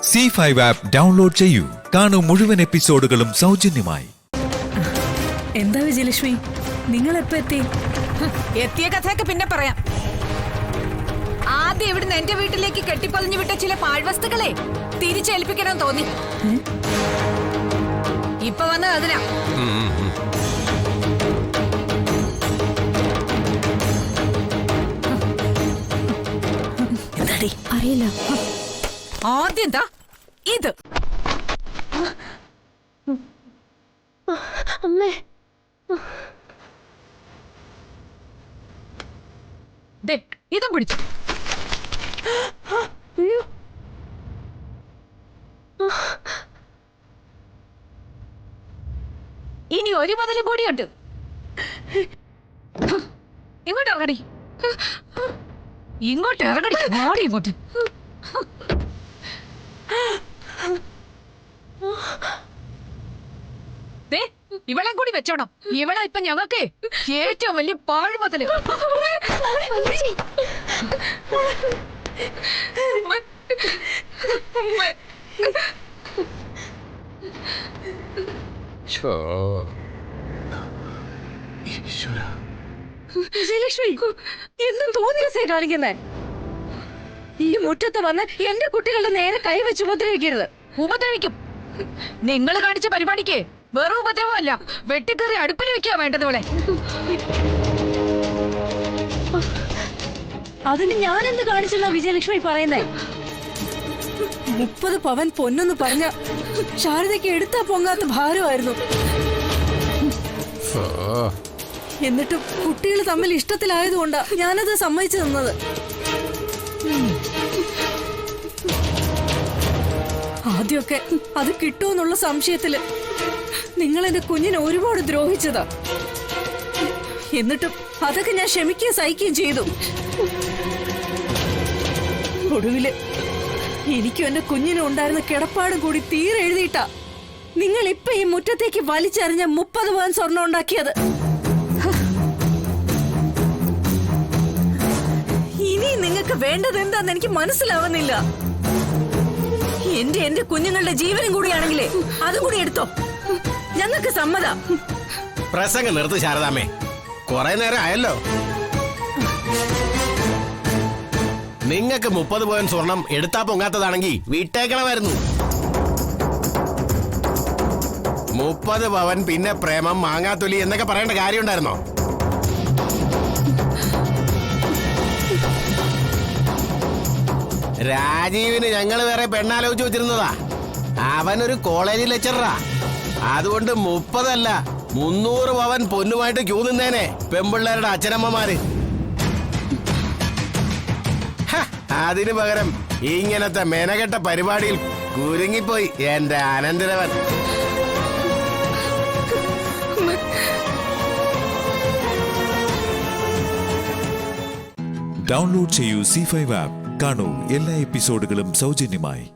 C5 app download ചെയ്യൂ. കാണൂ മുഴുവൻ എപ്പിസോഡുകളും സൗജന്യമായി. എന്താ വിജയലക്ഷ്മി, നിങ്ങൾ എപ്പോ എത്തി? എത്തിയ കഥയൊക്കെ പിന്നെ പറയാം. ആദ്യം ഇവിടുന്ന് എന്റെ വീട്ടിലേക്ക് കെട്ടിപ്പൊതിഞ്ഞു വിട്ട ചില പാഴ്വസ്തുക്കളെ തിരിച്ചേൽപ്പിക്കണം തോന്നി. ഇപ്പൊ വന്നത് അതിനാ. അറിയില്ല. ആദ്യം എന്താ ഇത്? അമ്മേ, ഇതും പിടിച്ചു. ഇനി ഒരു മുതലും കൂടിയുണ്ട്. ഇങ്ങോട്ട് ഇറങ്ങടി, ഇങ്ങോട്ട് ഇറങ്ങടി, ഓടി ഇങ്ങോട്ട്. ഇവളെ കൂടി വെച്ചോണം. ഇവളെ ഇപ്പൊ ഞങ്ങൾക്ക് ഏറ്റവും വലിയ പാഴ്മുതല്. വിജയലക്ഷ്മി, എന്നും തോന്നിയ കാണിക്കുന്നേ. ഈ മുറ്റത്ത് വന്ന് എന്റെ കുട്ടികളുടെ നേരെ കൈവച്ച് ഉപദ്രവിക്കരുത്. ഉപദ്രവിക്കും. നിങ്ങൾ കാണിച്ച പരിപാടിക്ക് വെറും ഉപദ്രവമല്ല, വെട്ടിക്കറി അടുപ്പിൽ വെക്കാ വേണ്ടത്. ഇവിടെ അതിന് ഞാനെന്ത് കാണിച്ചെന്നാ വിജയലക്ഷ്മി പറയുന്നേ? 30 പവൻ പൊന്നെന്ന് പറഞ്ഞ ശാരദയ്ക്ക് എടുത്താ പൊങ്ങാത്ത ഭാരമായിരുന്നു. എന്നിട്ട് കുട്ടികൾ തമ്മിൽ ഇഷ്ടത്തിലായതുകൊണ്ടാ ഞാനത് സമ്മതിച്ചു തന്നത്. ആദ്യമൊക്കെ അത് കിട്ടുമെന്നുള്ള സംശയത്തില് നിങ്ങൾ എന്റെ കുഞ്ഞിനെ ഒരുപാട് ദ്രോഹിച്ചതാ. എന്നിട്ടും അതൊക്കെ ഞാൻ ക്ഷമിക്കുകയും സഹിക്കുകയും ചെയ്തു. ഒടുവില് എനിക്കും എന്റെ കുഞ്ഞിനും ഉണ്ടായിരുന്ന കിടപ്പാടും കൂടി തീരെ എഴുതിയിട്ടാ നിങ്ങൾ ഇപ്പൊ ഈ മുറ്റത്തേക്ക് വലിച്ചെറിഞ്ഞ 30 പവൻ സ്വർണം ഉണ്ടാക്കിയത്. ഇനി നിങ്ങൾക്ക് വേണ്ടത് എന്താന്ന് എനിക്ക് മനസ്സിലാവുന്നില്ല. എന്റെ കുഞ്ഞുങ്ങളുടെ ജീവനും കൂടിയാണെങ്കിലേ അതും കൂടി എടുത്തോ. ഞങ്ങൾക്ക് സമ്മതം. പ്രസംഗം നിർത്ത് ശാരദാമ്മേ, കുറെ നേരം ആയല്ലോ. നിങ്ങൾക്ക് 30 പവൻ സ്വർണം എടുത്താ പൊങ്ങാത്തതാണെങ്കിൽ വിട്ടേക്കണമായിരുന്നു. 30 പവൻ പിന്നെ പ്രേമം മാങ്ങാത്തൊലി എന്നൊക്കെ പറയേണ്ട കാര്യമുണ്ടായിരുന്നോ? രാജീവിന് ഞങ്ങൾ വേറെ പെണ്ണാലോചിച്ച് വെച്ചിരുന്നതാ. അവനൊരു കോളേജ് ലെക്ചറാ. അതുകൊണ്ട് 30 അല്ല 300 പവൻ പൊന്നുമായിട്ട് ക്യൂ നിന്നേനെ പെമ്പിള്ളേരുടെ അച്ഛനമ്മമാര്. അതിനു പകരം ഇങ്ങനത്തെ മെനകെട്ട പരിപാടിയിൽ കുരുങ്ങിപ്പോയി എന്റെ അനന്തരവൻ. ഡൗൺലോഡ് ചെയ്യൂ C5 ആപ്പ്. കാണൂ എല്ലാ എപ്പിസോഡുകളും സൗജന്യമായി.